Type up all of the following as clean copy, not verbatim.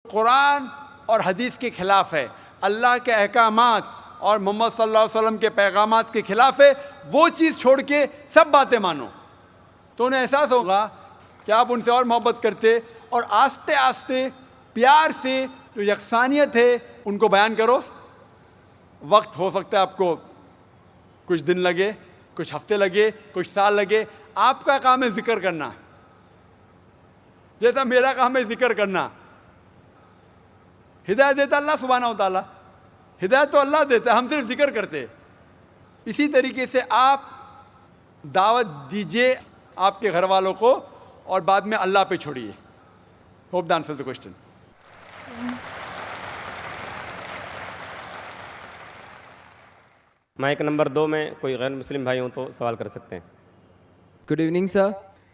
कुरान और हदीस के खिलाफ है, अल्लाह के अहकामात और मोहम्मद सल्लल्लाहु अलैहि वसल्लम के पैगामात के खिलाफ है, वो चीज़ छोड़ के सब बातें मानो, तो उन्हें एहसास होगा कि आप उनसे और मोहब्बत करते, और आस्ते आस्ते प्यार से जो यकसानियत है उनको बयान करो। वक्त हो सकता है आपको कुछ दिन लगे, कुछ हफ्ते लगे, कुछ साल लगे। आपका काम है जिक्र करना, जैसा मेरा काम है जिक्र करना। हिदायत देता अल्लाह सुब्हानहू व तआला, हिदायत तो अल्लाह देता है, हम सिर्फ जिक्र करते। इसी तरीके से आप दावत दीजिए आपके घर वालों को और बाद में अल्लाह पे छोड़िए। Hope the answers the question. Mike number 2 में कोई गैर मुस्लिम भाई हो तो सवाल कर सकते हैं। Good evening, sir.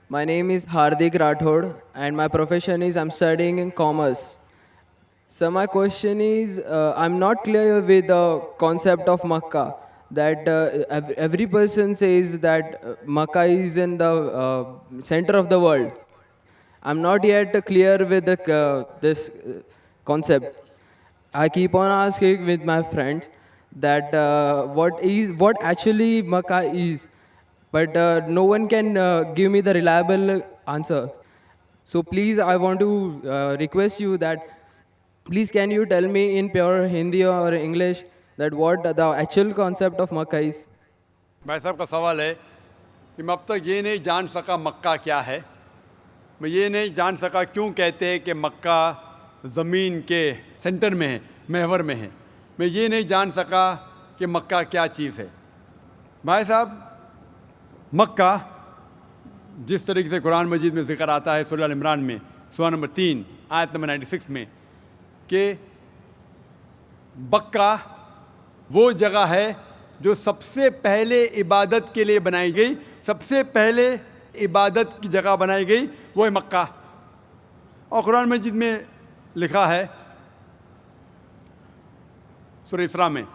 My name is Hardik Rathod, and my profession is I'm studying in commerce. So my question is, I'm not clear with the concept of Makkah. That every person says that Makkah is in the center of the world. I'm not yet clear with this concept. I keep on asking with my friends that what actually Makkah is, but no one can give me the reliable answer. So please, I want to request you that please can you tell me in pure Hindi or English that what the actual concept of Makkah is? भाई साहब का सवाल है कि मैं अब तक ये नहीं जान सका मक्का क्या है, मैं ये नहीं जान सका क्यों कहते हैं कि मक्का ज़मीन के सेंटर में है, महवर में है। मैं ये नहीं जान सका कि मक्का क्या चीज़ है। भाई साहब, मक्का जिस तरीके से कुरान मजीद में ज़िक्र आता है सूरह इमरान में सूरह नंबर 3 आयत नंबर 96 में कि बक्का वो जगह है जो सबसे पहले इबादत के लिए बनाई गई, सबसे पहले इबादत की जगह बनाई गई वो है मक्का। और कुरान मजीद में लिखा है सूरह इसरा में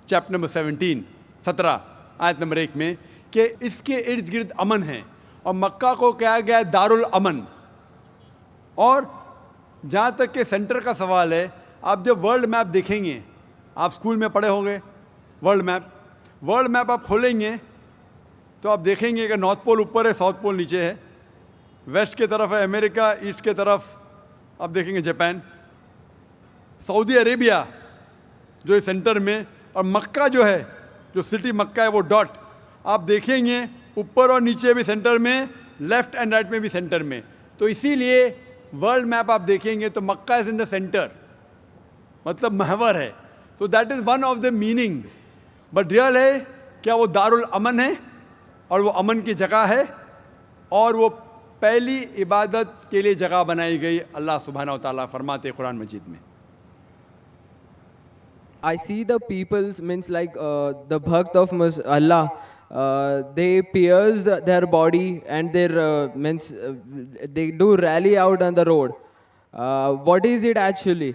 चैप्टर नंबर 17 आयत नंबर 1 में कि इसके इर्द गिर्द अमन है, और मक्का को कहा गया है दारुल अमन। और जहाँ तक के सेंटर का सवाल है, आप जब वर्ल्ड मैप देखेंगे, आप स्कूल में पढ़े होंगे वर्ल्ड मैप आप खोलेंगे तो आप देखेंगे कि नॉर्थ पोल ऊपर है, साउथ पोल नीचे है, वेस्ट के तरफ है अमेरिका, ईस्ट के तरफ आप देखेंगे जापान, सऊदी अरेबिया जो है सेंटर में, और मक्का जो है, जो सिटी मक्का है वो डॉट आप देखेंगे ऊपर और नीचे भी सेंटर में, लेफ्ट एंड राइट में भी सेंटर में। तो इसीलिए वर्ल्ड मैप आप देखेंगे तो मक्का इज़ इन द सेंटर, मतलब महवर है। So that is one of the meanings. But real है क्या वो दारुल अमन है, और वो अमन की जगह है, और वो पहली इबादत के लिए जगह बनाई गई। अल्लाह सुब्हानहू व तआला फरमाते कुरान मजीद में, I see the people's means like the bhakt of Allah. They pierce their body and their means they do rally out on the road. What is it actually?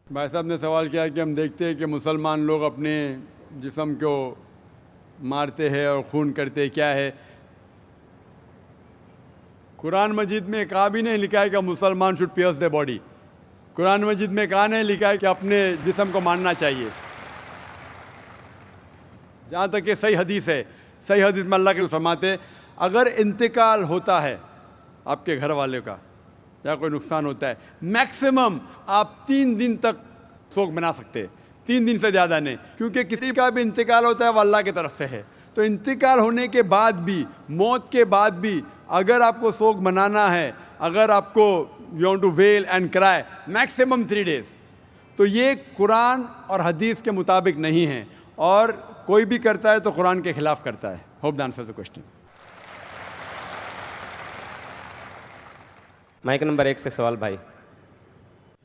भाई साहब ने सवाल किया कि हम देखते हैं कि मुसलमान लोग अपने जिस्म को मारते हैं और खून करते हैं, क्या है? कुरान मजीद में कहा भी नहीं लिखा है कि मुसलमान should pierce the body. Quran Majeed में कहा नहीं लिखा है कि अपने जिस्म को मारना चाहिए। जहाँ तक कि सही हदीस है, सही हदीस में अल्लाह के फरमाते अगर इंतकाल होता है आपके घर वाले का या कोई नुकसान होता है, मैक्सिमम आप 3 दिन तक शोक मना सकते हैं, 3 दिन से ज़्यादा नहीं, क्योंकि किसी का भी इंतकाल होता है वो अल्लाह की तरफ से है। तो इंतकाल होने के बाद भी, मौत के बाद भी अगर आपको शोक मनाना है, अगर आपको you want to wail and cry, maximum 3 days. तो ये कुरान और हदीस के मुताबिक नहीं है, और कोई भी करता है तो कुरान के खिलाफ करता है। Hope the answer the question. Mike number 1 से सवाल भाई।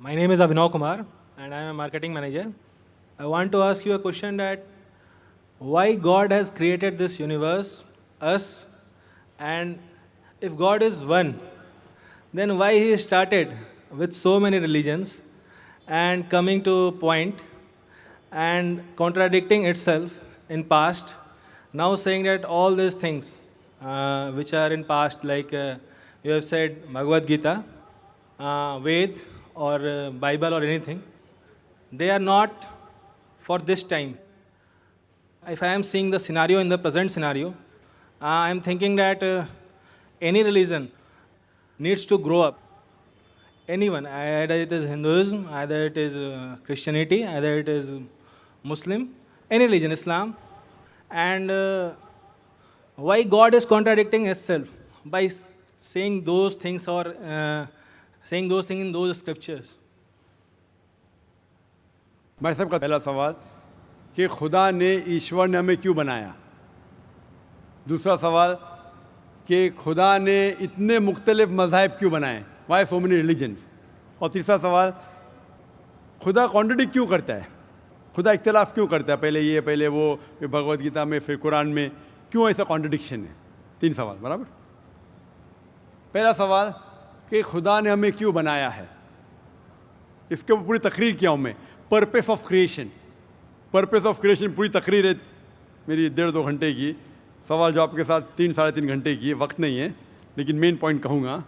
My name is Abhinav Kumar and I am a marketing manager. I want to ask you a question that why God has created this universe, us, and if God is one, then why He started with so many religions and coming to a point and contradicting itself in past, now saying that all these things which are in past, like you have said Bhagavad Gita, Ved or Bible or anything. They are not for this time. If I am seeing the scenario in the present scenario, I am thinking that any religion needs to grow up. Anyone, either it is Hinduism, either it is Christianity, either it is Muslim, any religion, Islam. And why God is contradicting Himself by saying those things or saying those things in those scriptures? भाई साहब का पहला सवाल कि खुदा ने, ईश्वर ने हमें क्यों बनाया। दूसरा सवाल कि खुदा ने इतने मुख्तलिफ मज़ाहिब क्यों बनाए, वाई सो मेनी रिलीजन्स। और तीसरा सवाल, खुदा कॉन्ट्रडिक्ट क्यों करता है, खुदा इख्तिलाफ क्यों करता है, पहले ये पहले वो, फिर भगवद गीता में, फिर कुरान में, क्यों ऐसा कॉन्ट्रडिक्शन है। 3 सवाल बराबर। पहला सवाल कि खुदा ने हमें क्यों बनाया है, इसके ऊपर पूरी तकरीर किया हूँ मैं। Purpose of creation, purpose of creation पूरी तकरीर है मेरी 1.5-2 घंटे की, सवाल जवाब के साथ 3-3.5 घंटे की, वक्त नहीं है, लेकिन मेन पॉइंट कहूँगा।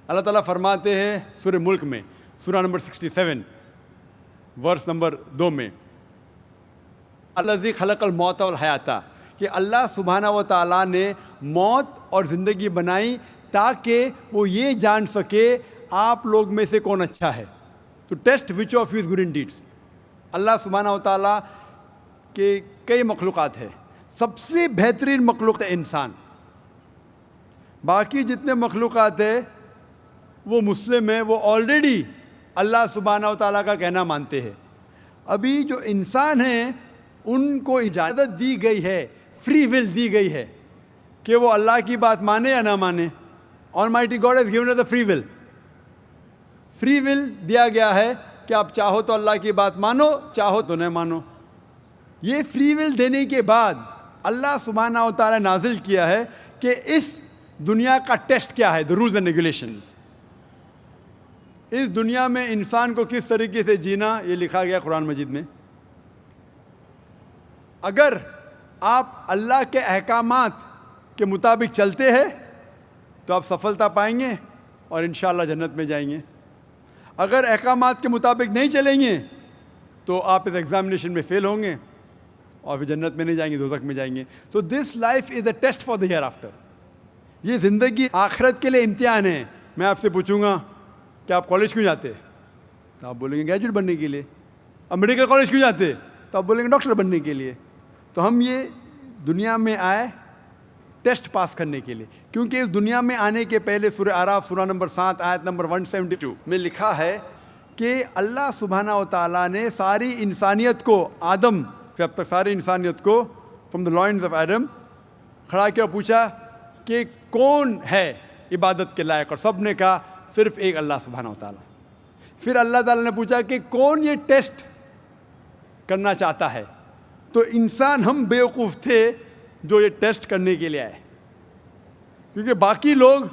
अल्लाह ताला फरमाते हैं सूरह मुल्क में, सूरा नंबर 67 वर्स नंबर 2 में, अल्लाज़ी खलक़ल मौत वल हयाता, कि अल्लाह सुब्हाना व तआला ने मौत और ज़िंदगी बनाई ताकि वो ये जान सके आप लोग में से कौन अच्छा है, to test which of you is good in deeds. अल्लाह सुब्हाना व तआला के कई मखलूक़ात है, सबसे बेहतरीन मखलूक़ है इंसान। बाकी जितने मखलूक़ात है वो मुस्लिम है, वो ऑलरेडी अल्लाह सुब्हाना व तआला का कहना मानते हैं। अभी जो इंसान हैं उनको इजाज़त दी गई है, फ्री विल दी गई है कि वो अल्लाह की बात माने या ना माने। Almighty God has given us the free will. Free will दिया गया है कि आप चाहो तो अल्लाह की बात मानो, चाहो तो न मानो। ये फ्री विल देने के बाद अल्लाह सुब्हाना व तआला नाजिल किया है कि इस दुनिया का टेस्ट क्या है, द रूल्स एंड रेगुलेशंस। इस दुनिया में इंसान को किस तरीके से जीना, ये लिखा गया कुरान मजीद में। अगर आप अल्लाह के अहकामात के मुताबिक चलते हैं तो आप सफलता पाएंगे और इंशाअल्लाह जन्नत में जाएंगे। अगर अहकामात के मुताबिक नहीं चलेंगे तो आप इस एग्जामिनेशन में फेल होंगे और फिर जन्नत में नहीं जाएंगे, दोज़ख में जाएंगे। So this life is the test for the hereafter. ये ज़िंदगी आखिरत के लिए इम्तिहान है। मैं आपसे पूछूंगा कि आप कॉलेज क्यों जाते, तो आप बोलेंगे ग्रेजुएट बनने के लिए। अब मेडिकल कॉलेज क्यों जाते, तो आप बोलेंगे डॉक्टर बनने के लिए। तो हम ये दुनिया में आए टेस्ट पास करने के लिए, क्योंकि इस दुनिया में आने के पहले सूरह आराफ सूरा नंबर 7 आयत नंबर 172 में लिखा है कि अल्लाह सुब्हाना व तआला ने सारी इंसानियत को, आदम से अब तक सारी इंसानियत को, फ्रॉम द लॉइन्स ऑफ एडम खड़ा किया, पूछा कि कौन है इबादत के लायक, और सब ने कहा सिर्फ एक अल्लाह सुब्हाना व तआला। फिर अल्लाह ताला ने पूछा कि कौन ये टेस्ट करना चाहता है, तो इंसान हम बेवकूफ़ थे जो ये टेस्ट करने के लिए आए, क्योंकि बाकी लोग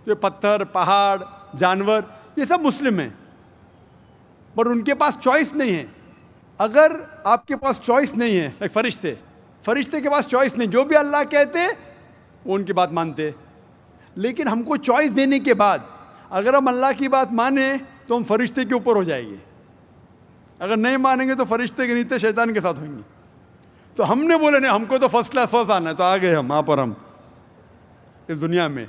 जो पत्थर, पहाड़, जानवर, ये सब मुस्लिम हैं, पर उनके पास चॉइस नहीं है। अगर आपके पास चॉइस नहीं है, लाइक फरिश्ते के पास चॉइस नहीं, जो भी अल्लाह कहते वो उनकी बात मानते। लेकिन हमको चॉइस देने के बाद अगर हम अल्लाह की बात माने तो हम फरिश्ते के ऊपर हो जाएंगे, अगर नहीं मानेंगे तो फरिश्ते के नीचे शैतान के साथ होंगे। तो हमने बोले नहीं, हमको तो फर्स्ट क्लास फर्स्ट आना है, तो आ गए हम वहाँ पर, हम इस दुनिया में,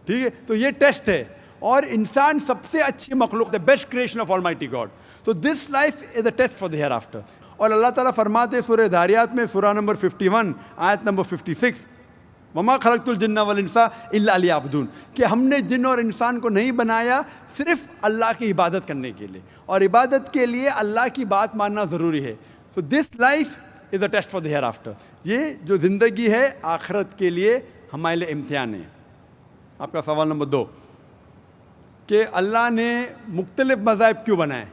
ठीक है। तो ये टेस्ट है, और इंसान सबसे अच्छी मखलूक है, best creation of almighty God. तो this life is the test for the hereafter. और अल्लाह ताला फरमाते सूरह धारियात में सूरा नंबर 51 आयत नंबर 56, वमा खलक़तुल जिन्ना वल इंसा इल्ला लियअबुदून, कि हमने जिन और इंसान को नहीं बनाया सिर्फ अल्लाह की इबादत करने के लिए, और इबादत के लिए अल्लाह की बात मानना ज़रूरी है। So this life is a test for the hereafter. ये जो ज़िंदगी है आखिरत के लिए हमारे लिए इम्तिहान है। आपका सवाल नंबर 2 कि अल्लाह ने मुख्तलिफ मज़ाहिब क्यों बनाए।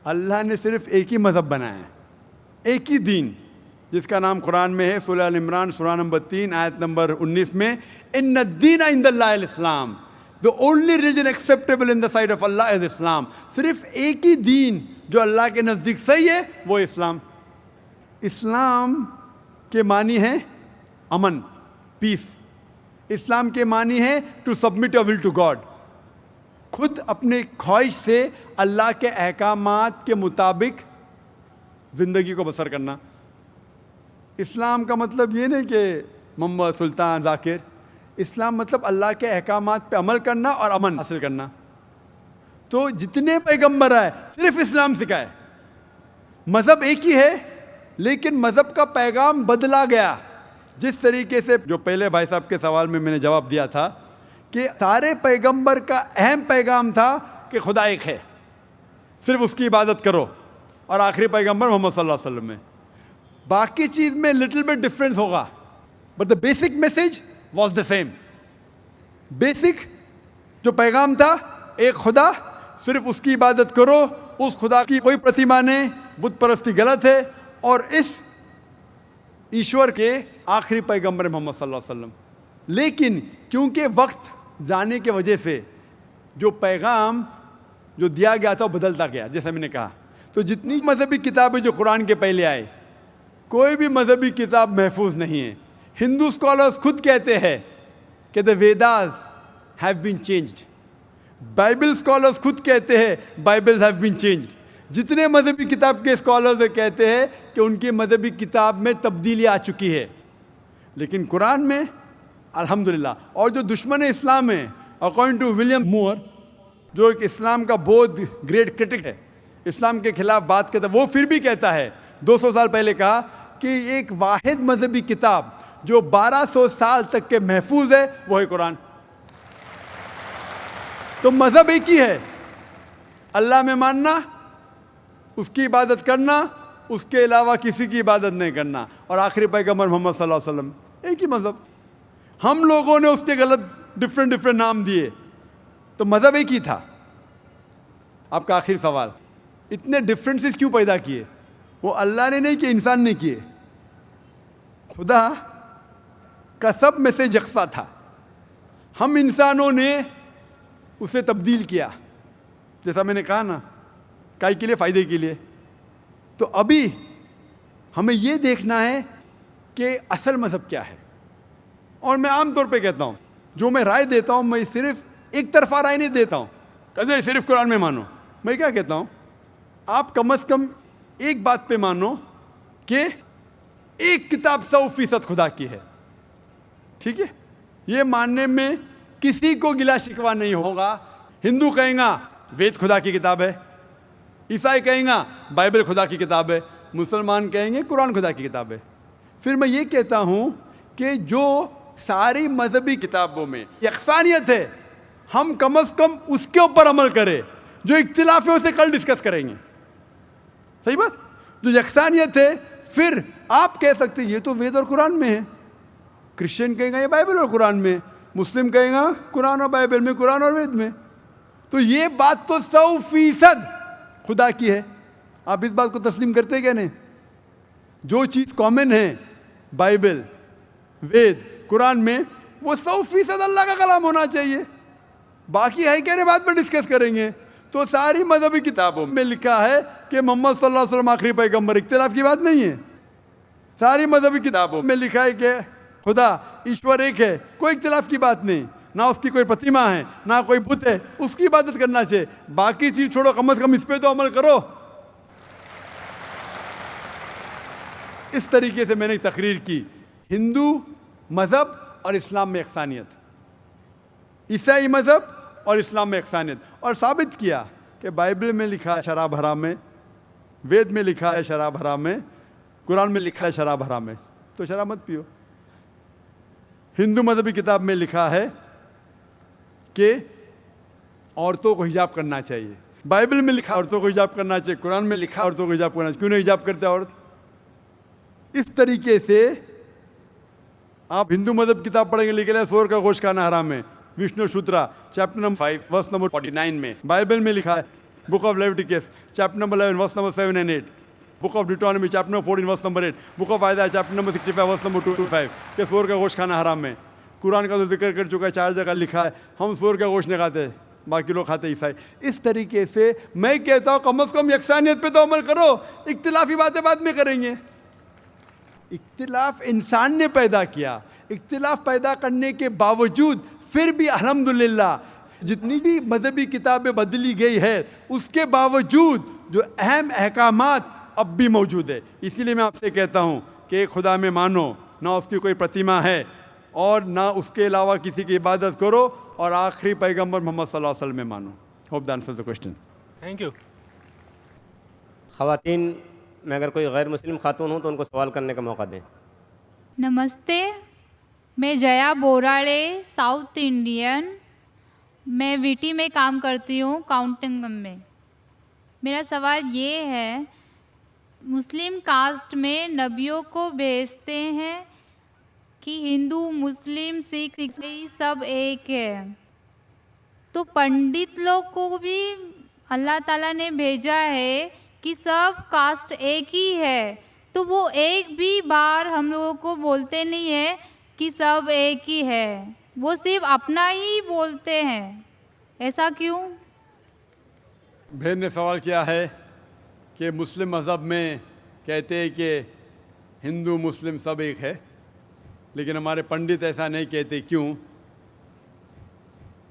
अल्लाह ने सिर्फ एक ही मज़हब बनाया है, एक ही दीन, जिसका नाम कुरान में है सूरह अल इमरान सूरा नंबर 3 आयत नंबर 19 में, इन्ना दीन इंदल्लाहिल Islam, the only religion acceptable in the sight of Allah is Islam. सिर्फ एक ही दीन जो अल्लाह के नज़दीक सही है वो इस्लाम। इस्लाम के मानी है अमन, पीस। इस्लाम के मानी है to submit your will to God. खुद अपने ख्वाहिश से अल्लाह के अहकामात के मुताबिक ज़िंदगी को बसर करना। इस्लाम का मतलब ये नहीं कि मोहम्मद सुल्तान जाकिर, इस्लाम मतलब अल्लाह के अहकामात पे अमल करना और अमन हासिल करना। तो जितने पैगंबर आए सिर्फ इस्लाम सिखाए, मज़हब एक ही है लेकिन मज़हब का पैगाम बदला गया। जिस तरीके से जो पहले भाई साहब के सवाल में मैंने जवाब दिया था कि सारे पैगंबर का अहम पैगाम था कि खुदा एक है, सिर्फ उसकी इबादत करो, और आखिरी पैगंबर मोहम्मद सल्लल्लाहु अलैहि वसल्लम में बाकी चीज़ में लिटिल बिट डिफरेंस होगा, but the basic message was the same. Basic जो पैगाम था, एक खुदा, सिर्फ उसकी इबादत करो, उस खुदा की कोई प्रतिमा नहीं, बुत परस्ती गलत है, और इस ईश्वर के आखिरी पैगंबर मोहम्मद सल्लल्लाहु अलैहि वसल्लम। लेकिन क्योंकि वक्त जाने की वजह से जो पैगाम जो दिया गया था वो बदलता गया, जैसा मैंने कहा। तो जितनी मजहबी किताबें जो कुरान के पहले आए, कोई भी मजहबी किताब महफूज नहीं है। हिंदू स्कॉलर्स खुद कहते हैं कि the Vedas have been changed, Bible scholars खुद कहते हैं बाइबल्स हैव बीन चेंज्ड। जितने मजहबी किताब के स्कॉलर्स कहते हैं कि उनकी मजहबी किताब में तब्दीली आ चुकी है, लेकिन कुरान में अल्हम्दुलिल्लाह। और जो दुश्मन इस्लाम है, अकॉर्डिंग टू विलियम मूर, जो एक इस्लाम का बहुत ग्रेट क्रिटिक है, इस्लाम के खिलाफ बात करता है, वो फिर भी कहता है 200 साल पहले कहा कि एक वाहिद मजहबी किताब जो 1200 साल तक के महफूज है वो है कुरान। तो मजहब एक ही है, अल्लाह में मानना, उसकी इबादत करना, उसके अलावा किसी की इबादत नहीं करना, और आखिरी पैगंबर मोहम्मद सल्लल्लाहु अलैहि वसल्लम, एक ही मजहब। हम लोगों ने उसके गलत डिफरेंट नाम दिए, तो मजहब एक ही था। आपका आखिरी सवाल, इतने डिफरेंसेस क्यों पैदा किए? वो अल्लाह ने नहीं किए, इंसान ने किए। खुदा का सब मैसेज यकसा था, हम इंसानों ने उसे तब्दील किया, जैसा मैंने कहा ना, काहे के लिए? फ़ायदे के लिए। तो अभी हमें ये देखना है कि असल मज़हब क्या है। और मैं आम तौर पे कहता हूँ, जो मैं राय देता हूँ, मैं सिर्फ एक तरफा राय नहीं देता हूँ, कभी सिर्फ कुरान में मानो। मैं क्या कहता हूँ, आप कम से कम एक बात पे मानो कि एक किताब 100% खुदा की है, ठीक है? ये मानने में किसी को गिला शिकवा नहीं होगा। हिंदू कहेगा वेद खुदा की किताब है, ईसाई कहेगा बाइबल खुदा की किताब है, मुसलमान कहेंगे कुरान खुदा की किताब है। फिर मैं ये कहता हूँ कि जो सारी मजहबी किताबों में यकसानियत है, हम कम से कम उसके ऊपर अमल करें। जो इख्तिलाफ है उसे कल डिस्कस करेंगे, सही बात। जो यकसानियत है, फिर आप कह सकते हैं ये तो वेद और कुरान में है, क्रिश्चियन कहेगा ये बाइबल और कुरान में, मुस्लिम कहेगा कुरान और बाइबल में, कुरान और वेद में। तो ये बात तो 100% खुदा की है। आप इस बात को तस्लीम करते हैं क्या? नहीं। जो चीज़ कॉमन है बाइबल, वेद, कुरान में, वो 100% अल्लाह का कलाम होना चाहिए। बाकी है क्या, बात पर डिस्कस करेंगे। तो सारी मजहबी किताबों में लिखा है कि मोहम्मद सल्लल्लाहु अलैहि वसल्लम आखिरी पैगंबर, इख्तिलाफ की बात नहीं है। सारी मजहबी किताबों में लिखा है कि खुदा ईश्वर एक है, कोई इख्तिलाफ की बात नहीं। ना उसकी कोई प्रतिमा है, ना कोई बुत है, उसकी इबादत करना चाहिए। बाकी चीज छोड़ो, कम से कम इस पे तो अमल करो। इस तरीके से मैंने तकरीर की, हिंदू मजहब और इस्लाम में यकसानियत, ईसाई मजहब और इस्लाम में यकसानियत, और साबित किया कि बाइबल में लिखा है शराब हराम है, वेद में लिखा है शराब हराम है, कुरान में लिखा है शराब हराम है, तो शराब मत पियो। हिंदू मजहबी किताब में लिखा है कि औरतों को हिजाब करना चाहिए, बाइबल में लिखा औरतों को हिजाब करना चाहिए, कुरान में लिखा औरतों को हिजाब करना चाहिए। क्यों नहीं हिजाब करते औरत? इस तरीके से आप हिंदू मजहब किताब पढ़ेंगे, लिखे है सूअर का गोश्त खाना हराम है, Vishnu Sutra chapter number 5 verse number 49 में। बाइबल में लिखा है book of Leviticus chapter number 11 verse number 7 and 8, book of Deuteronomy chapter number 14 verse number 8, book of Isaiah chapter number 65 verse number 2-5 कि सूअर का गोश्त खाना हराम है। कुरान का तो जिक्र कर चुका है, 4 जगह लिखा है हम सूअर का गोश्त नहीं खाते, बाकी लोग खाते ईसाई। इस तरीके से मैं कहता हूँ कम से कम यकसानियत पे तो अमल करो, इख्तिलाफी बातें बाद में करेंगे। इख्तिलाफ इंसान ने पैदा किया, इख्तिलाफ पैदा करने के बावजूद फिर भी अल्हम्दुलिल्लाह जितनी भी मजहबी किताबें बदली गई है उसके बावजूद जो अहम अहकामात अब भी मौजूद है। इसीलिए मैं आपसे कहता हूँ कि एक खुदा में मानो, ना उसकी कोई प्रतिमा है और ना उसके अलावा किसी की इबादत करो, और आखिरी पैगंबर मोहम्मद सल्लल्लाहु अलैहि वसल्लम में मानो। Hope that answers the question. Thank you. ख़वातीन में अगर कोई गैर मुस्लिम खातून हो तो उनको सवाल करने का मौका दें। नमस्ते, मैं जया बोराड़े, साउथ इंडियन। मैं वीटी में काम करती हूँ, काउंटिंग में। मेरा सवाल ये है, मुस्लिम कास्ट में नबियों को भेजते हैं कि हिंदू, मुस्लिम, सिख, ईसाई सब एक है, तो पंडित लोग को भी अल्लाह ताला ने भेजा है कि सब कास्ट एक ही है, तो वो एक भी बार हम लोगों को बोलते नहीं है कि सब एक ही है, वो सिर्फ अपना ही बोलते हैं, ऐसा क्यों? बहन ने सवाल किया है कि मुस्लिम मज़हब में कहते हैं कि हिंदू मुस्लिम सब एक है, लेकिन हमारे पंडित ऐसा नहीं कहते, क्यों?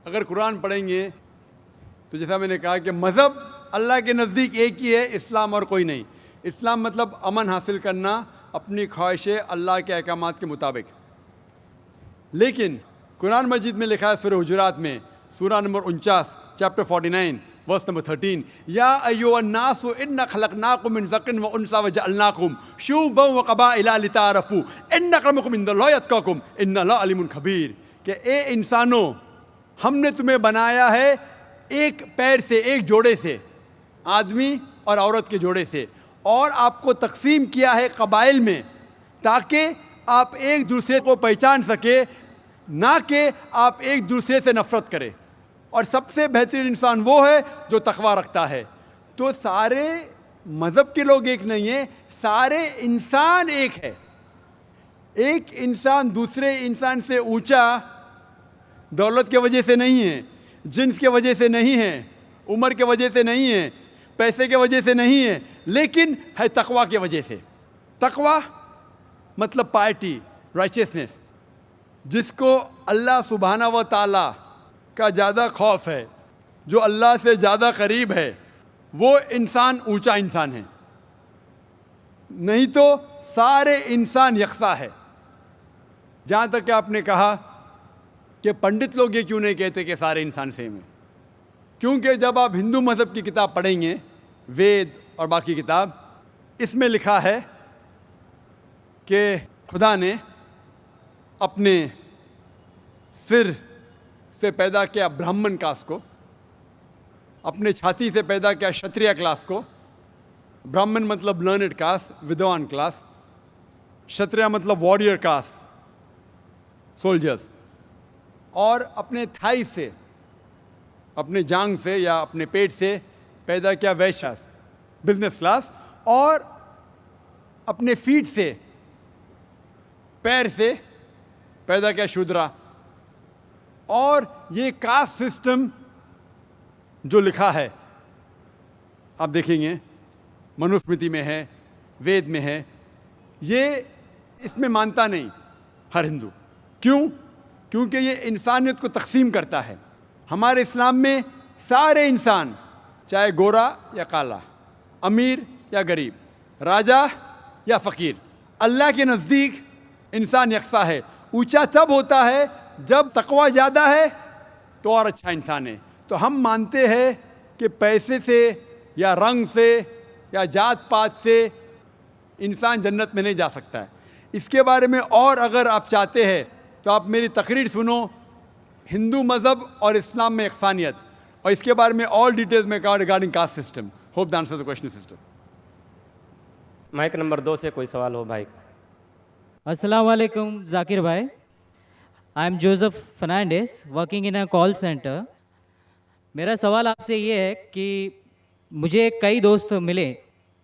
अगर कुरान पढ़ेंगे तो जैसा मैंने कहा कि मज़हब अल्लाह के नज़दीक एक ही है, इस्लाम और कोई नहीं। इस्लाम मतलब अमन हासिल करना, अपनी ख्वाहिशें अल्लाह के अहकामात के मुताबिक। लेकिन कुरान मजीद में लिखा है सूरह हुजुरात में, सूरा नंबर 49, चैप्टर 49, वर्स नंबर 13, या अय्युहन्नासु इन्ना खलकनाकुम मिन ज़करिन व उन्सा व जअलनाकुम शुअबन व क़बाइला लिताअरफू इन्न अक्रमकुम इंदल्लाहि अत्क़ाकुम इन्नल्लाहा अलीमुन खबीर, कि ए इंसानों, हमने तुम्हें बनाया है एक पैर से, एक जोड़े से, आदमी और औरत के जोड़े से, और आपको तकसीम किया है कबाइल में ताकि आप एक दूसरे को पहचान सके, ना कि आप एक दूसरे से नफरत करें। और सबसे बेहतरीन इंसान वो है जो तकवा रखता है। तो सारे मज़हब के लोग एक नहीं है, सारे इंसान एक है। एक इंसान दूसरे इंसान से ऊंचा दौलत के वजह से नहीं है, जिन्स के वजह से नहीं है, उम्र के वजह से नहीं है, पैसे के वजह से नहीं है, लेकिन है तकवा के वजह से। तकवा मतलब पायटी, राइचियसनेस, जिसको अल्लाह सुब्हाना व ताला का ज़्यादा खौफ है, जो अल्लाह से ज़्यादा करीब है, वो इंसान ऊंचा इंसान है। नहीं तो सारे इंसान यकसा है। जहाँ तक कि आपने कहा कि पंडित लोग ये क्यों नहीं कहते कि सारे इंसान सेम हैं, क्योंकि जब आप हिंदू मज़हब की किताब पढ़ेंगे, वेद और बाकी किताब, इसमें लिखा है कि खुदा ने अपने सिर से पैदा किया ब्राह्मण कास्ट को, अपने छाती से पैदा किया क्षत्रिय क्लास को। ब्राह्मण मतलब लर्नेड कास्ट, विद्वान क्लास, क्षत्रिय मतलब वॉरियर कास्ट, सोल्जर्स, और अपने थाई से, अपने जांग से या अपने पेट से पैदा किया वैश्य, बिजनेस क्लास, और अपने फीट से, पैर से पैदा किया शूद्रा। और ये कास्ट सिस्टम जो लिखा है, आप देखेंगे मनुस्मृति में है, वेद में है, ये इसमें मानता नहीं हर हिंदू। क्यों? क्योंकि ये इंसानियत को तकसीम करता है। हमारे इस्लाम में सारे इंसान, चाहे गोरा या काला, अमीर या गरीब, राजा या फ़कीर, अल्लाह के नज़दीक इंसान यकसा है। ऊंचा तब होता है जब तकवा ज़्यादा है तो और अच्छा इंसान है। तो हम मानते हैं कि पैसे से या रंग से या जात पात से इंसान जन्नत में नहीं जा सकता है। इसके बारे में और अगर आप चाहते हैं तो आप मेरी तकरीर सुनो, हिंदू मज़हब और इस्लाम में यकसानियत, और इसके बारे में और डिटेल्स में कहा regarding caste system. Hope the answer the question sister. Mike number 2 से कोई सवाल हो भाई। अस्सलाम वालेकुम जाकिर भाई, I am Joseph Fernandes working in a call centre. मेरा सवाल आपसे ये है कि मुझे कई दोस्त मिले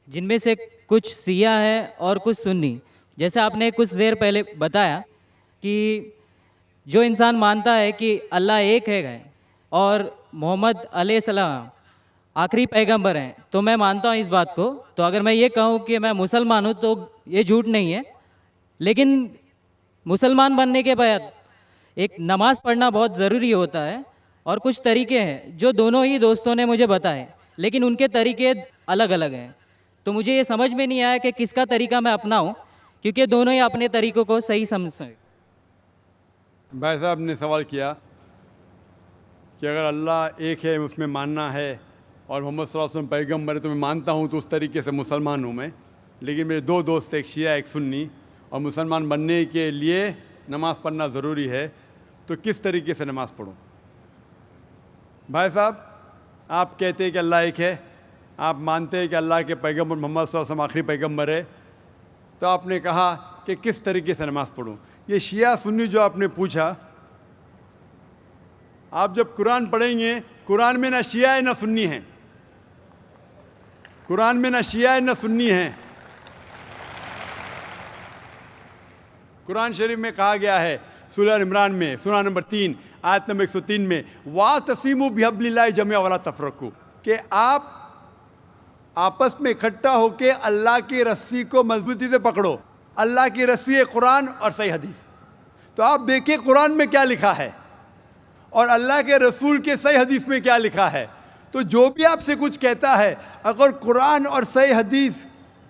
जिनमें से कुछ सिया है और कुछ सुन्नी। जैसे आपने कुछ देर पहले बताया कि जो इंसान मानता है कि अल्लाह एक है और मोहम्मद अलैहिस्सलाम आखिरी पैगंबर हैं, तो मैं मानता हूँ इस बात को। तो अगर मैं ये कहूँ कि मैं मुसलमान हूँ तो ये झूठ नहीं है। लेकिन मुसलमान बनने के बाद एक नमाज़ पढ़ना बहुत ज़रूरी होता है, और कुछ तरीके हैं जो दोनों ही दोस्तों ने मुझे बताए, लेकिन उनके तरीके अलग अलग हैं। तो मुझे ये समझ में नहीं आया कि किसका तरीका मैं अपनाऊं, क्योंकि दोनों ही अपने तरीकों को सही समझ। भाई साहब ने सवाल किया कि अगर अल्लाह एक है उसमें मानना है और मोहम्मद सल्लल्लाहु अलैहि वसल्लम पैगम्बर है तो मैं मानता हूँ, तो उस तरीके से मुसलमान हूँ मैं। लेकिन मेरे दो दोस्त, एक शिया एक सुन्नी, और मुसलमान बनने के लिए नमाज़ पढ़ना ज़रूरी है, तो किस तरीके से नमाज़ पढ़ूँ? भाई साहब, आप कहते हैं कि अल्लाह एक है, आप मानते हैं कि अल्लाह के पैगम्बर मोहम्मद सल्लल्लाहु अलैहि वसल्लम आखिरी पैगम्बर है, तो आपने कहा कि किस तरीके से नमाज़ पढ़ूँ? ये शिया सुन्नी जो आपने पूछा, आप जब कुरान पढ़ेंगे, कुरान में ना शिया है ना सुन्नी है, कुरान में ना शिया है ना सुन्नी है। कुरान शरीफ में कहा गया है सूरह इमरान में, सूरह नंबर 3 आयत नंबर 103 में, वा तसीमु बिहब्लिल्लाहि जमिया वला तफरकू, कि आप आपस में इकट्ठा होकर अल्लाह की रस्सी को मजबूती से पकड़ो। अल्लाह की रस्सी है कुरान और सही हदीस। तो आप देखिए कुरान में क्या लिखा है और अल्लाह के रसूल के सही हदीस में क्या लिखा है। तो जो भी आपसे कुछ कहता है, अगर कुरान और सही हदीस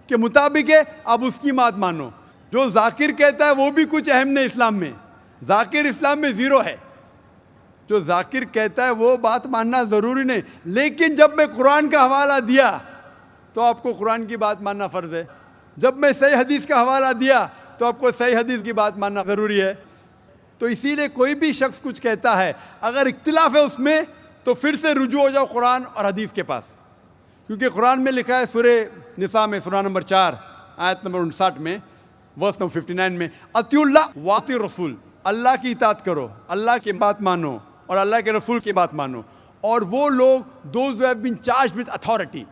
के मुताबिक है, आप उसकी बात मानो। जो जाकिर कहता है वो भी कुछ अहम नहीं इस्लाम में, जाकिर इस्लाम में ज़ीरो है। जो जाकिर कहता है वो बात मानना ज़रूरी नहीं, लेकिन जब मैं कुरान का हवाला दिया तो आपको कुरान की बात मानना फ़र्ज़ है। जब मैं सही हदीस का हवाला दिया तो आपको सही हदीस की बात मानना ज़रूरी है। तो इसीलिए कोई भी शख्स कुछ कहता है, अगर इख्तिलाफ है उसमें, तो फिर से रुजू हो जाओ कुरान और हदीस के पास, क्योंकि कुरान में लिखा है सूरह निसा में, सूरह नंबर 4 आयत नंबर 59 में, वर्स नंबर 59 में, अतिउल्लाह वाति रसूल, अल्लाह की इताअत करो, अल्लाह की बात मानो और अल्लाह के रसूल की बात मानो। और वो लोग those who have been charged with authority,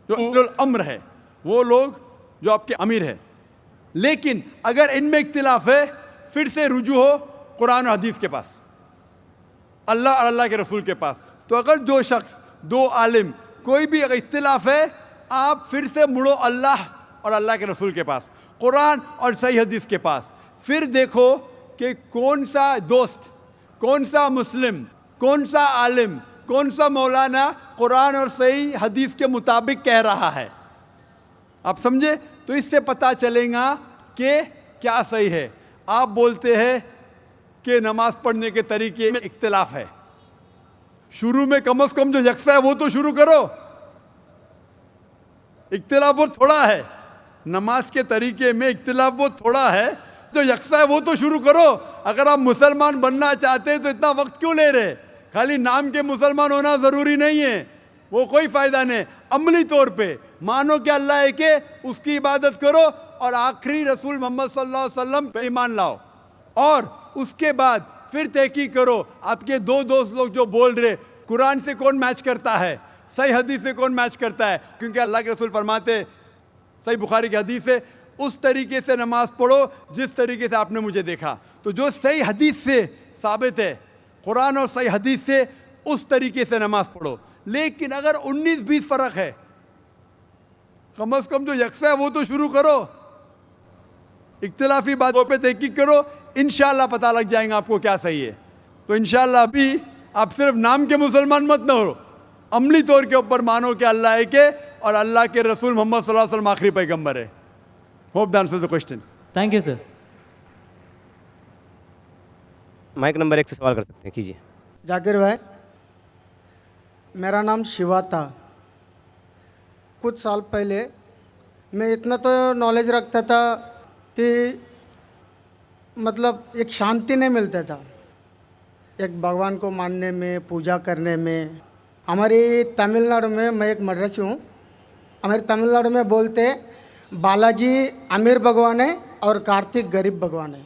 जो उलुल अम्र है, वो लोग जो आपके अमीर है। लेकिन अगर इनमें इख्तिलाफ है, फिर से रुजू हो कुरान और हदीस के पास, अल्लाह और अल्लाह के रसूल के पास। तो अगर दो शख्स, दो आलिम, कोई भी अगर इख्तिलाफ है, आप फिर से मुड़ो अल्लाह और अल्लाह के रसूल के पास, कुरान और सही हदीस के पास। फिर देखो कि कौन सा दोस्त, कौन सा मुस्लिम, कौन सा आलिम, कौन सा मौलाना कुरान और सही हदीस के मुताबिक कह रहा है। आप समझे? तो इससे पता चलेगा कि क्या सही है। आप बोलते हैं कि नमाज पढ़ने के तरीके में इख्तिलाफ है, शुरू में कम से कम जो यकसा है वो तो शुरू करो। इख्तिलाफ वो थोड़ा है, नमाज के तरीके में इख्तिलाफ वो थोड़ा है, जो यकसा है वो तो शुरू करो। अगर आप मुसलमान बनना चाहते हैं तो इतना वक्त क्यों ले रहे? खाली नाम के मुसलमान होना ज़रूरी नहीं है, वो कोई फ़ायदा नहीं। अमली तौर पे मानो कि अल्लाह एक है, उसकी इबादत करो और आखिरी रसूल मोहम्मद सल्लल्लाहु अलैहि वसल्लम पे ईमान लाओ। और उसके बाद फिर तहकीक करो, आपके दो दोस्त लोग जो बोल रहे कुरान से कौन मैच करता है, सही हदीस से कौन मैच करता है, क्योंकि अल्लाह के रसूल फरमाते, सही बुखारी की हदीस है, उस तरीके से नमाज पढ़ो जिस तरीके से आपने मुझे देखा। तो जो सही हदीस से साबित है, कुरान और सही हदीस से, उस तरीके से नमाज पढ़ो। लेकिन अगर 19-20 फ़र्क है, कम से कम जो यकसा है वो तो शुरू करो। इख्तिलाफी बातों पे तहकीक करो, इंशाअल्लाह पता लग जाएगा आपको क्या सही है। तो इंशाअल्लाह अभी आप सिर्फ नाम के मुसलमान मत न हो, अमली तौर के ऊपर मानो कि अल्लाह एक है और अल्लाह के रसूल मोहम्मद सल्लल्लाहु अलैहि वसल्लम आखिरी पैगंबर है। Hope that answers the question. Thank you sir. Mike number 1 से सवाल कर सकते हैं, कीजिए। जाकिर भाई, मेरा नाम शिवा था। कुछ साल पहले मैं इतना तो नॉलेज रखता था कि मतलब एक शांति नहीं मिलता था एक भगवान को मानने में, पूजा करने में। हमारी तमिलनाडु में, मैं एक मद्रासी हूँ, हमारे तमिलनाडु में बोलते बालाजी अमीर भगवान है और कार्तिक गरीब भगवान है।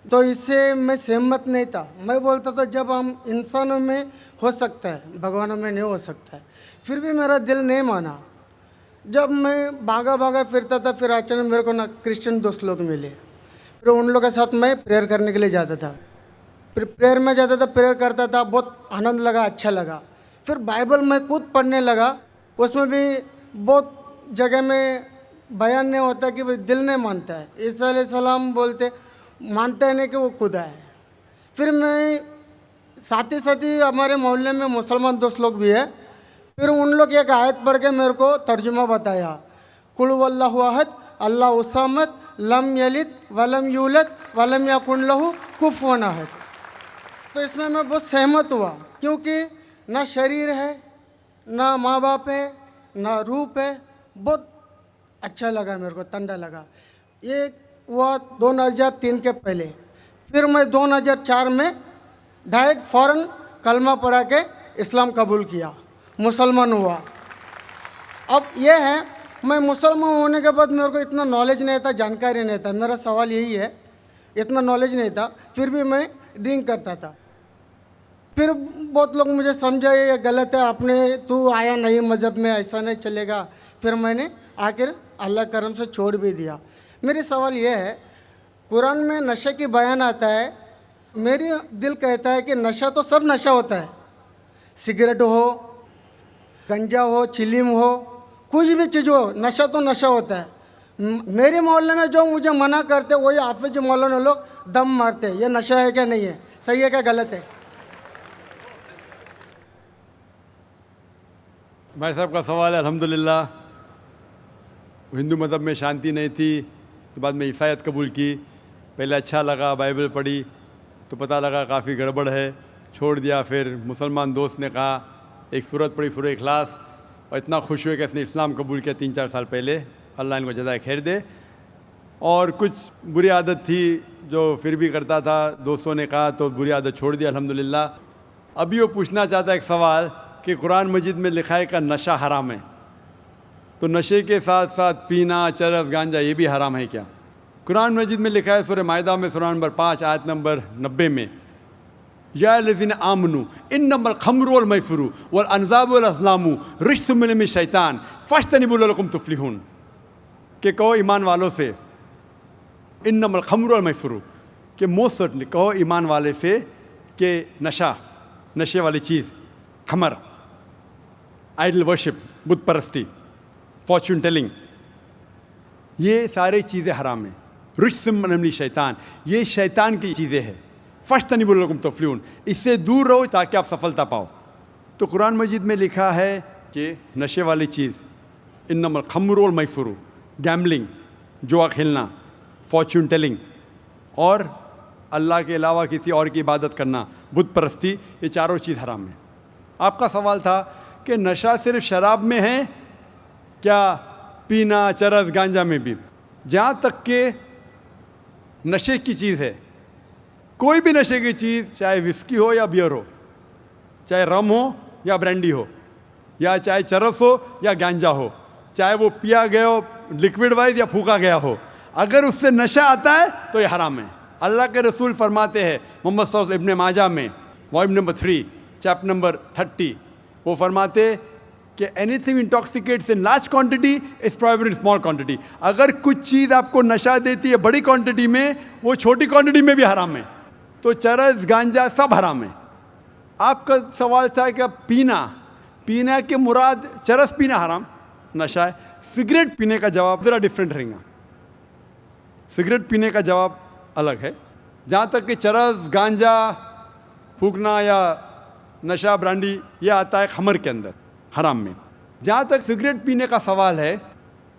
तो इससे मैं सहमत नहीं था। मैं बोलता था जब हम इंसानों में हो सकता है, भगवानों में नहीं हो सकता है। फिर भी मेरा दिल नहीं माना। जब मैं भागा भागा फिरता था, फिर अचानक मेरे को ना क्रिश्चियन दोस्त लोग मिले। फिर उन लोगों के साथ मैं प्रेयर करने के लिए जाता था। फिर प्रेयर में जाता था, प्रेयर करता था, बहुत आनंद लगा, अच्छा लगा। फिर बाइबल में खुद पढ़ने लगा। उसमें भी बहुत जगह में बयान नहीं होता कि भाई दिल नहीं मानता है। ईसा अलैहिस्सलाम बोलते मानता है नहीं कि वो खुदा है। फिर मैं साथ ही हमारे मोहल्ले में मुसलमान दोस्त लोग भी है। फिर उन लोग एक आयत पढ़ के मेरे को तर्जुमा बताया, कुल वल्लाहु अहद अल्लाहु समद लम यलिद वलम यूलद वलम यकुन लहू कुफुवन अहद। तो इसमें मैं बहुत सहमत हुआ, क्योंकि ना शरीर है, ना माँ बाप है, ना रूप है। बहुत अच्छा लगा मेरे को, ठंडा लगा। ये हुआ 2003 के पहले। फिर मैं 2004 में डायरेक्ट फ़ौरन कलमा पढ़ा के इस्लाम कबूल किया, मुसलमान हुआ। अब ये है, मैं मुसलमान होने के बाद मेरे को इतना नॉलेज नहीं था, जानकारी नहीं था। मेरा सवाल यही है, इतना नॉलेज नहीं था, फिर भी मैं ड्रिंक करता था। फिर बहुत लोग मुझे समझाए ये गलत है, आपने तू आया नहीं मज़हब में, ऐसा नहीं चलेगा। फिर मैंने आखिर अल्लाह करम से छोड़ भी दिया। मेरी सवाल ये है, कुरान में नशे की बयान आता है, मेरी दिल कहता है कि नशा तो सब नशा होता है, सिगरेट हो, गंजा हो, चिलीम हो, कुछ भी चीज़ हो, नशा तो नशा होता है। मेरे मोहल्ले में जो मुझे मना करते वही हाफिज मौलाना लोग दम मारते हैं। ये नशा है क्या नहीं है, सही है क्या गलत है? भाई साहब का सवाल है। अल्हम्दुलिल्लाह, हिंदू मज़हब में शांति नहीं थी तो बाद में ईसाईयत कबूल की। पहले अच्छा लगा, बाइबल पढ़ी तो पता लगा काफ़ी गड़बड़ है, छोड़ दिया। फिर मुसलमान दोस्त ने कहा, एक सूरत पढ़ी, सूरह इखलास, और इतना खुश हुए कि इसने इस्लाम कबूल किया 3-4 साल पहले। अल्लाह इनको जज़ाए खैर दे। और कुछ बुरी आदत थी जो फिर भी करता था, दोस्तों ने कहा तो बुरी आदत छोड़ दिया अल्हम्दुलिल्लाह। अभी वो पूछना चाहता है एक सवाल कि कुरान मजीद में लिखा है कि नशा हराम है, तो नशे के साथ साथ पीना, चरस, गांजा ये भी हराम है क्या? कुरान मजीद में लिखा है सूरह माइदा में सूरह नंबर 5 आयत नंबर 90 में, या लज़ीना आमनू इन्नमल खम्रु वल मैसुरु वल अनज़ाबु वल अज़लामु रिज्सुम मिन शैतान फज्तनिबू लअल्लकुम तुफ्लिहून। कि कहो ईमान वालों से, इन्नमल खम्रु वल मैसुरु, कि मोस्ट सर्टनली कहो ईमान वाले से कि नशा, नशे वाली चीज़, खमर, आइडल वर्शिप, बुत परस्ती, फॉर्चून टेलिंग, ये सारी चीज़ें हराम हैं। रिज्सुम मिन शैतान, ये शैतान की चीज़ें हैं। फज्तनिबू लअल्लकुम तुफ्लिहून, इससे दूर रहो ताकि आप सफलता पाओ। तो कुरान मजीद में लिखा है कि नशे वाली चीज़, इन्नमल खम्रु वल मैसुरु, गैम्बलिंग, जुआ खेलना, फॉर्चून टेलिंग, और अल्लाह के अलावा किसी और की इबादत करना, बुत परस्ती, ये चारों चीज़ हराम है। आपका सवाल था कि नशा सिर्फ शराब में है क्या, पीना, चरस, गांजा में भी? जहाँ तक के नशे की चीज़ है, कोई भी नशे की चीज़, चाहे विस्की हो या बियर हो, चाहे रम हो या ब्रांडी हो, या चाहे चरस हो या गांजा हो, चाहे वो पिया गया हो लिक्विड वाइज या फूका गया हो, अगर उससे नशा आता है तो ये हराम है। अल्लाह के रसूल फरमाते हैं मोहम्मद सल्लल्लाहु अलैहि वसल्लम, इब्न माजा में वॉल्यूम नंबर 3 चैप्टर नंबर 30, वो फरमाते कि anything intoxicates in large quantity is prohibited in small quantity. अगर कुछ चीज़ आपको नशा देती है बड़ी क्वांटिटी में, वो छोटी क्वांटिटी में भी हराम है। तो चरस, गांजा सब हराम है। आपका सवाल था कि पीना, पीना के मुराद चरस पीना हराम, नशा है। सिगरेट पीने का जवाब ज़रा डिफरेंट रहेगा। सिगरेट पीने का जवाब अलग है। जहाँ तक कि चरस, गांजा फूकना या नशा, ब्रांडी, ये आता है खमर के अंदर, हराम में। जहाँ तक सिगरेट पीने का सवाल है,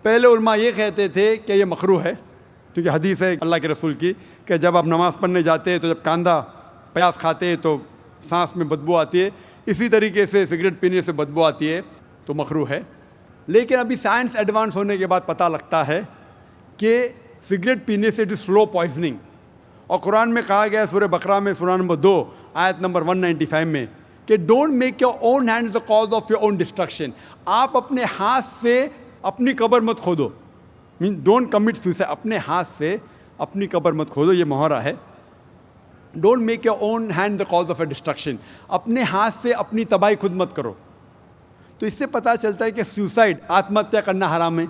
पहले उलमा ये कहते थे कि ये मकरूह है, क्योंकि हदीस है अल्लाह के रसूल की कि जब आप नमाज़ पढ़ने जाते हैं तो जब कांदा प्याज खाते हैं तो सांस में बदबू आती है, इसी तरीके से सिगरेट पीने से बदबू आती है, तो मकरूह है। लेकिन अभी साइंस एडवांस होने के बाद पता लगता है कि सिगरेट पीने से इट इज़ स्लो पॉइजनिंग। और कुरान में कहा गया है सूरह बकरा में सूरह नंबर 2 आयत नंबर 195 में कि don't make your own hands the cause of your own destruction. आप अपने हाथ से अपनी कब्र मत खोदो, मीन डोंट कमिट सुसाइड, अपने हाथ से अपनी कब्र मत खोदो, ये मुहर्रा है। Don't make your own hand the cause of A destruction, अपने हाथ से अपनी तबाही खुद मत करो। तो इससे पता चलता है कि सुसाइड, आत्महत्या करना हराम है।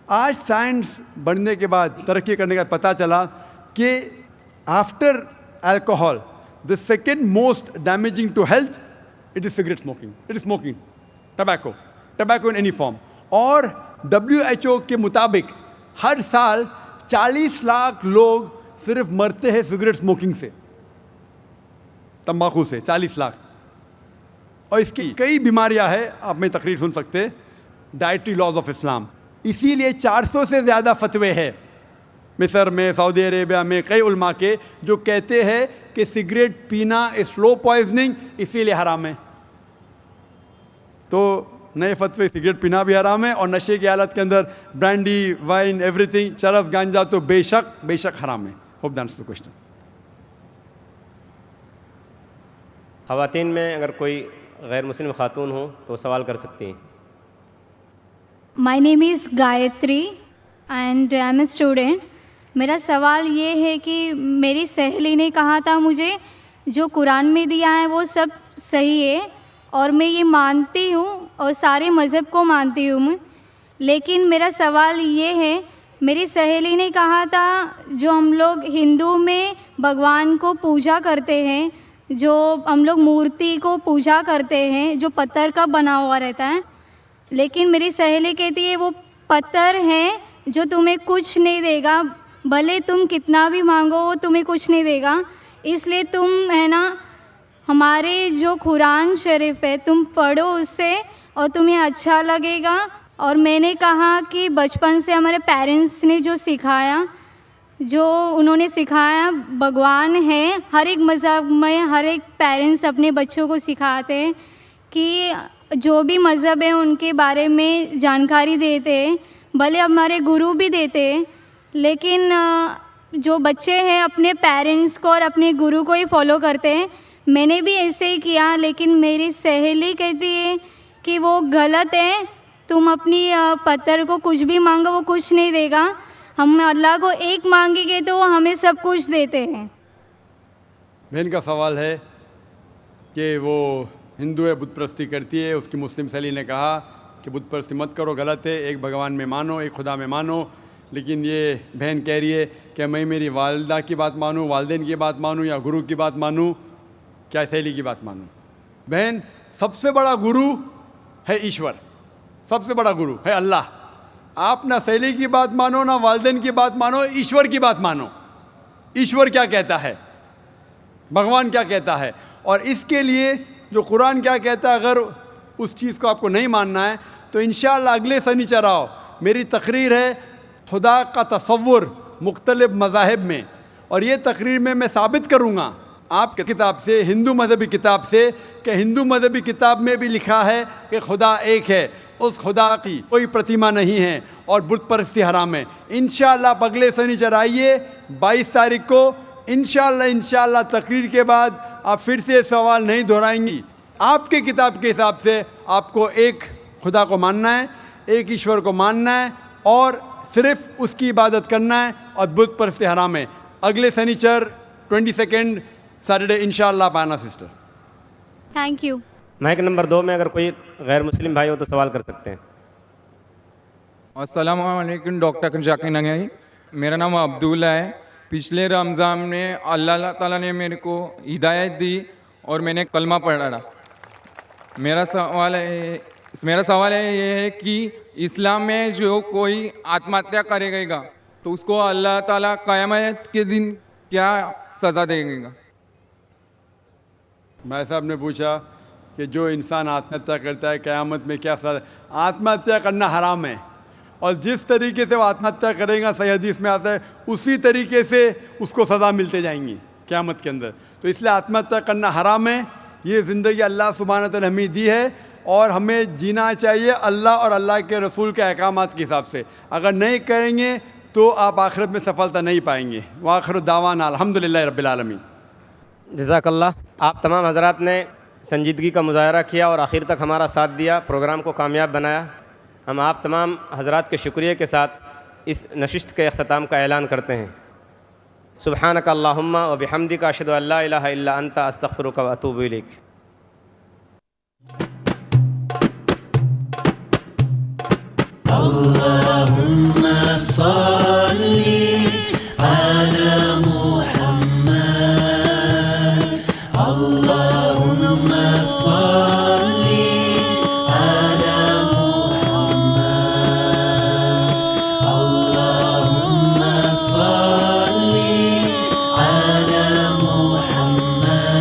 आज साइंस बढ़ने के बाद, तरक्की करने के बाद पता चला कि after alcohol the second most damaging to health it is cigarette smoking, it is smoking, tobacco in any form. और WHO के मुताबिक हर साल 40 लाख लोग सिर्फ मरते हैं सिगरेट स्मोकिंग से। तंबाकू से 40 लाख। और इसकी कई बीमारियां हैं, आप में तकरीर सुन सकते हैं, डाइटरी लॉज ऑफ इस्लाम। इसीलिए 400 से ज़्यादा फतवे हैं मिस्र में, सऊदी अरेबिया में, कई उलमा के जो कहते हैं कि सिगरेट पीना स्लो पॉइजनिंग, इसीलिए हराम है। तो नए फतवे, सिगरेट पीना भी हराम है और नशे की हालत के अंदर ब्रांडी, वाइन, एवरीथिंग, चरस, गांजा तो बेशक हराम है। Hope that answers the question. ख़वातीन में अगर कोई गैर मुस्लिम खातून हो तो सवाल कर सकती हैं। My name is Gayatri and I am a student. मेरा सवाल ये है कि मेरी सहेली ने कहा था मुझे जो कुरान में दिया है वो सब सही है और मैं ये मानती हूँ और सारे मज़हब को मानती हूँ मैं। लेकिन मेरा सवाल ये है, मेरी सहेली ने कहा था जो हम लोग हिंदू में भगवान को पूजा करते हैं, जो हम लोग मूर्ति को पूजा करते हैं जो पत्थर का बना हुआ रहता है, लेकिन मेरी सहेली कहती है वो पत्थर है जो तुम्हें कुछ नहीं देगा, भले तुम कितना भी मांगो वो तुम्हें कुछ नहीं देगा। इसलिए तुम है ना हमारे जो कुरान शरीफ है तुम पढ़ो उससे और तुम्हें अच्छा लगेगा। और मैंने कहा कि बचपन से हमारे पेरेंट्स ने जो सिखाया, जो उन्होंने सिखाया भगवान है, हर एक मज़हब में हर एक पेरेंट्स अपने बच्चों को सिखाते हैं कि जो भी मज़हब है उनके बारे में जानकारी देते हैं, भले हमारे गुरु भी देते हैं, लेकिन जो बच्चे हैं अपने पेरेंट्स को और अपने गुरु को ही फॉलो करते हैं। मैंने भी ऐसे ही किया, लेकिन मेरी सहेली कहती है कि वो गलत है, तुम अपनी पत्थर को कुछ भी मांगो वो कुछ नहीं देगा, हम अल्लाह को एक मांगेंगे तो वो हमें सब कुछ देते हैं। बहन का सवाल है कि वो हिंदू है, बुत परस्ती करती है, उसकी मुस्लिम सहेली ने कहा कि बुत परस्ती मत करो, गलत है, एक भगवान में मानो, एक खुदा में मानो। लेकिन ये बहन कह रही है कि मैं मेरी वालदा की बात मानूँ, वालदेन की बात मानूँ या गुरु की बात मानूँ, क्या सहेली की बात मानूँ? बहन, सबसे बड़ा गुरु है ईश्वर, सबसे बड़ा गुरु है अल्लाह। आप ना सहेली की बात मानो, ना वालदेन की बात मानो, ईश्वर की बात मानो। ईश्वर क्या कहता है, भगवान क्या कहता है, और इसके लिए जो कुरान क्या कहता है, अगर उस चीज़ को आपको नहीं मानना है तो इंशाअल्लाह अगले शनिचर आओ, मेरी तकरीर है खुदा का तसव्वुर मुख्तलिफ मज़ाहिब में, और ये तकरीर में मैं साबित करूँगा आपके किताब से, हिंदू मजहबी किताब से, कि हिंदू मजहबी किताब में भी लिखा है कि खुदा एक है, उस खुदा की कोई प्रतिमा नहीं है और बुत परस्ती हराम है। इंशाअल्लाह आप अगले शनिचर आइए 22 तारीख को, इंशाअल्लाह तकरीर के बाद आप फिर से सवाल नहीं दोहराएंगी। आपके किताब के हिसाब से आपको एक खुदा को मानना है, एक ईश्वर को मानना है और सिर्फ उसकी इबादत करना है, और बुत परस्ती हराम है। अगले शनिचर 22 सैटरडे इंशाअल्लाह आप आना sister. Thank you. Mike number 2 में अगर कोई गैर मुस्लिम भाई हो तो सवाल कर सकते हैं। अस्सलाम वालेकुम डॉक्टर जाकिर नंगई, मेरा नाम अब्दुल्ला है। पिछले रमज़ान में अल्लाह ताला ने मेरे को हिदायत दी और मैंने कलमा पढ़ा। मेरा सवाल है ये है कि इस्लाम में जो कोई आत्महत्या करेगा तो उसको अल्लाह ताला क़यामत के दिन क्या सज़ा देगा? भाई साहब ने पूछा कि जो इंसान आत्महत्या करता है क़यामत में क्या सज़ा। आत्महत्या करना हराम है, और जिस तरीके से वो आत्महत्या करेगा, सही हदीस में आता है, उसी तरीके से उसको सज़ा मिलते जाएंगी क़यामत के अंदर। तो इसलिए आत्महत्या करना हराम है। ये ज़िंदगी अल्लाह सुब्हानहू व तआला ने हमें दी है और हमें जीना चाहिए अल्लाह और अल्लाह के रसूल के अहकामात के हिसाब से। अगर नहीं करेंगे तो आप आखिरत में सफलता नहीं पाएंगे। वाखिर दावाना अल्हम्दुलिल्लाह रब्बिल आलमीन। जज़ाकल्लाह। आप तमाम हज़रात ने संजीदगी का मुज़ाहरा किया और आखिर तक हमारा साथ दिया, प्रोग्राम को कामयाब बनाया। हम आप तमाम हज़रात के शुक्रिया के साथ इस नशिस्त के अख्ताम का ऐलान करते हैं। सुब्हानक अल्लाहुम्मा व बिहम्दिका अशहदु अल्ला इलाहा इल्ला अंता अस्तगफिरुका व अतूबु इलैक। अल्लाहुम्मा सल्ली अला मुहम्मद, अल्लाहुम्मा सल्ली अला मुहम्मद, अल्लाहुम्मा सल्ली अला मुहम्मद।